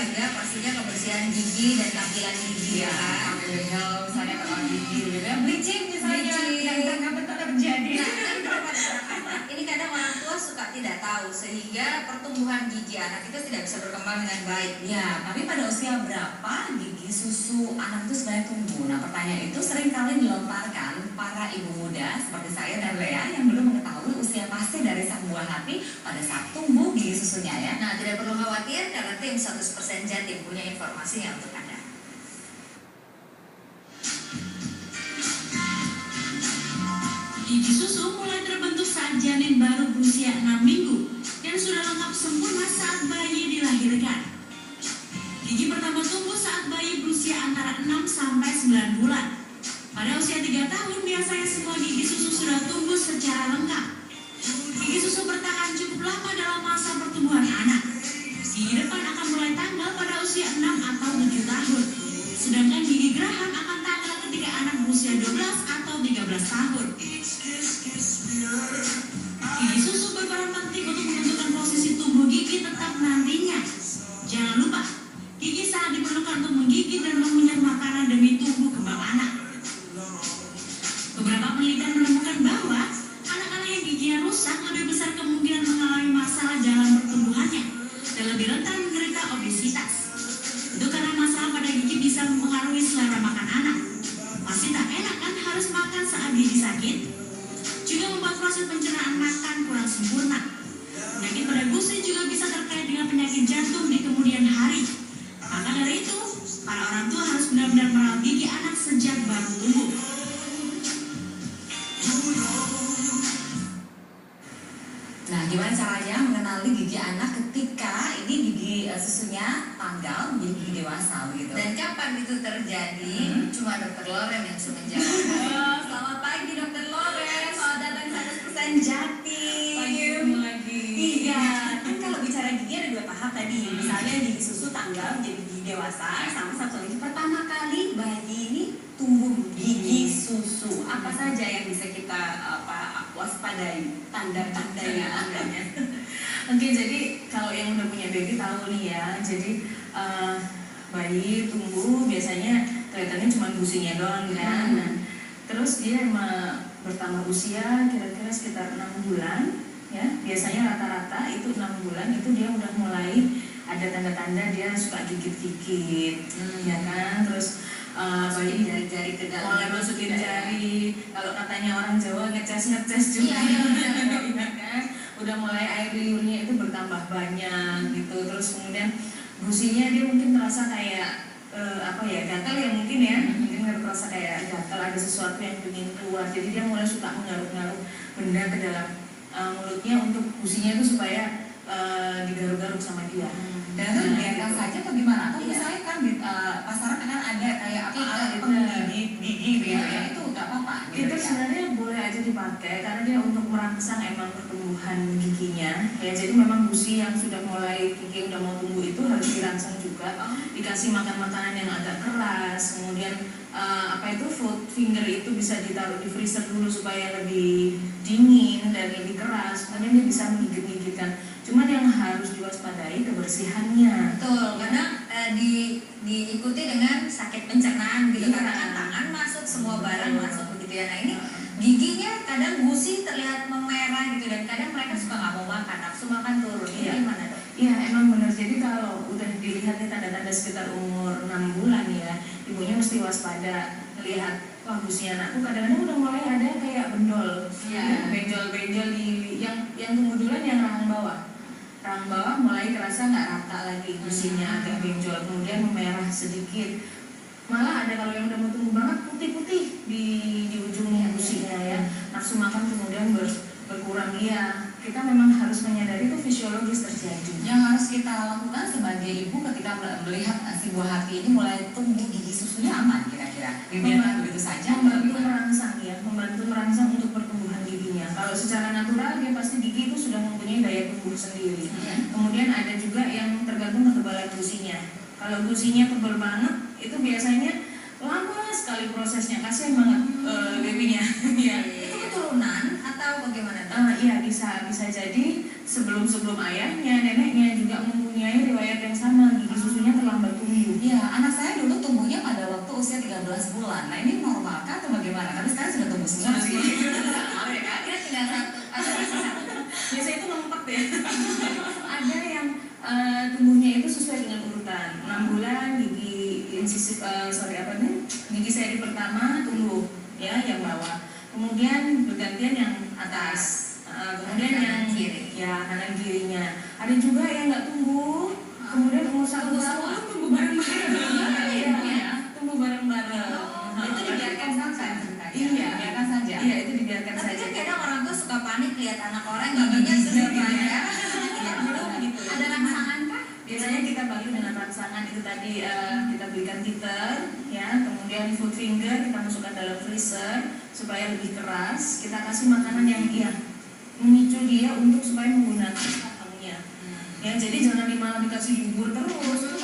menjaga pastinya kebersihan gigi dan tampilan gigi ya. Kalau misalnya kalau gigi gitu ya, bleaching misalnya, yang nggak terjadi. Ini kadang orang tua suka tidak tahu sehingga pertumbuhan gigi anak itu tidak bisa berkembang dengan baik. Ya, tapi pada usia berapa gigi susu anak itu sebenarnya tumbuh? Nah, pertanyaan itu sering kali dilontarkan para ibu muda seperti saya dan Lea yang belum mengetahui usia pasti dari sang buah hati pada saat tumbuh gigi susunya ya. Nah, tidak perlu khawatir karena tim 100% Jatim punya informasinya untuk Anda. Gigi susu mulai terbentuk saat janin baru berusia 6 minggu dan sudah lengkap sempurna saat bayi dilahirkan. Gigi pertama tumbuh saat bayi berusia antara 6 sampai 9 bulan. Pada usia 3 tahun biasanya semua gigi susu sudah tumbuh secara lengkap. Gigi susu bertahan cukup lama dalam masa pertumbuhan anak. Gigi depan akan mulai tanggal pada usia 6 atau 7 tahun. Sedangkan gigi geraham akan tanggal ketika anak berusia 12 atau 13 tahun. Gigi susu berperan penting untuk menentukan posisi tumbuh gigi tetap nantinya. Jangan lupa, gigi sangat diperlukan untuk menggigit dan mengunyah makanan demi tumbuh kembang anak. Beberapa penelitian menemukan bahwa anak-anak yang giginya rusak lebih besar kemungkinan mengalami masalah dalam pertumbuhannya dan lebih rentan menderita obesitas. Itu karena masalah pada gigi bisa mempengaruhi selera makan anak. Pasti tak enak kan harus makan saat gigi sakit? Juga membuat proses pencernaan makan kurang sempurna. Penyakit pada gusi juga bisa terkait dengan penyakit jantung di kemudian hari. Maka dari itu, para orang tua harus benar-benar merawat gigi anak sejak baru tumbuh. Nah, gimana caranya mengenali gigi anak ketika ini gigi susunya tanggal menjadi gigi dewasa begitu? Dan kapan itu terjadi? Cuma Dokter Loren yang bisa menjawab. Selamat pagi Dokter Loren. Selamat datang 100% Jatim. Pagi lagi. Iya, kan kalau bicara gigi ada 2 tahap tadi. Misalnya gigi susu tanggal menjadi gigi dewasa, sama satu lagi pertama kali bayi ini tumbuh gigi susu. Apa saja yang bisa kita waspadai tanda-tandanya? Oke, jadi kalau yang udah punya baby tahu nih ya. Jadi bayi tumbuh biasanya kelihatannya cuma gusinya doang kan. Nah, terus dia bertambah usia kira-kira sekitar 6 bulan ya. Biasanya rata-rata itu 6 bulan itu dia udah mulai ada tanda-tanda dia suka gigit-gigit ya kan. Terus bayi jari-jari ke dalam mulai masukin jari. Kalau katanya orang Jawa ngeces juga. Iya. Kan? Udah mulai air liurnya itu bertambah banyak gitu. Terus kemudian gusinya dia mungkin terasa kayak gatal ya mungkin ya. Mungkin terasa kayak gatal, ada sesuatu yang ingin keluar. Jadi dia mulai suka mengaruk-ngaruk benda ke dalam mulutnya untuk gusinya itu supaya digaruk-garuk sama dia. Dan itu biarkan saja atau gimana? Atau misalnya kan di pasaran kan ada kayak alat penggigit gigi gitu ya, itu nggak apa-apa. Itu sebenarnya boleh aja dipakai karena dia untuk merangsang emang pertumbuhan giginya ya. Jadi memang gusi yang sudah mulai gigi udah mau tumbuh itu harus dirangsang juga. Dikasih makan makanan yang agak keras, kemudian food finger itu bisa ditaruh di freezer dulu supaya lebih dingin dan lebih keras, kemudian dia bisa menggigit-gigitkan. Cuman yang harus diwaspadai kebersihannya. Betul, kadang diikuti dengan sakit pencernaan gitu. Iya. Karena kan tangan masuk, semua barang masuk begitu ya. Nah ini giginya kadang gusi terlihat memerah gitu, dan kadang mereka suka nggak mau makan, nafsu makan turun. Ini gimana dok? Iya emang benar. Jadi kalau udah dilihat nih tanda-tanda sekitar umur 6 bulan ya, ibunya mesti waspada. Lihat, wah gusi anakku kadang-kadang udah mulai ada kayak bendol, benjol-benjol di yang tumbuh duluan yang rahang bawah mulai kerasa nggak rata lagi, gusinya agak benjol, kemudian memerah sedikit. Malah ada kalau yang udah mau tumbuh banget putih-putih di ujung gusinya ya. Nafsu makan kemudian berkurang ya. Kita memang harus menyadari itu fisiologis terjadi. Yang harus kita lakukan sebagai ibu ketika melihat si buah hati ini mulai tumbuh gigi susunya aman kira-kira. Dibiarkan begitu saja. Membantu merangsang untuk pertumbuhan giginya. Kalau secara natural dia pasti gigi itu sudah mempunyai daya tumbuh sendiri. Kemudian ada juga yang tergantung ketebalan gusinya. Kalau gusinya tebal banget, itu biasanya lama sekali prosesnya, kasihan banget babynya. Itu keturunan atau bagaimana? Iya bisa jadi sebelum ayahnya, neneknya juga mempunyai mempunyai riwayat yang sama, gigi susunya terlambat tumbuh. Iya, anak saya dulu tumbuhnya pada waktu usia 13 bulan. Nah ini normal kah atau bagaimana? Tapi sekarang sudah tumbuh semua sih. Sama ya kan? Kita tinggal satu atau masih satu. Biasanya itu lompat ya. Ada yang tumbuhnya itu sesuai dengan urutan. 6 bulan gigi insisif, gigi seri pertama tumbuh ya yang bawah. Kemudian bergantian yang atas. Kemudian yang kiri, ya kanan kirinya. Ada juga yang nggak tumbuh. Kemudian umur 1 tahun tumbuh bareng-bareng. Iya, tumbuh bareng-bareng. Itu dibiarkan saja ceritanya. Iya, Dibiarkan saja. Iya, itu dibiarkan Tapi saja. kan kadang orang tuh suka panik lihat anak orang giginya sudah banyak. Gitu. Ada rangsangan kah? Biasanya kita bantu dengan rangsangan itu tadi, kita belikan teeter, ya, kemudian food finger kita masukkan dalam freezer supaya lebih keras. Kita kasih makanan yang memicu dia untuk supaya menggunakan kantongnya. Ya, jadi jangan di malam dikasih bubur terus.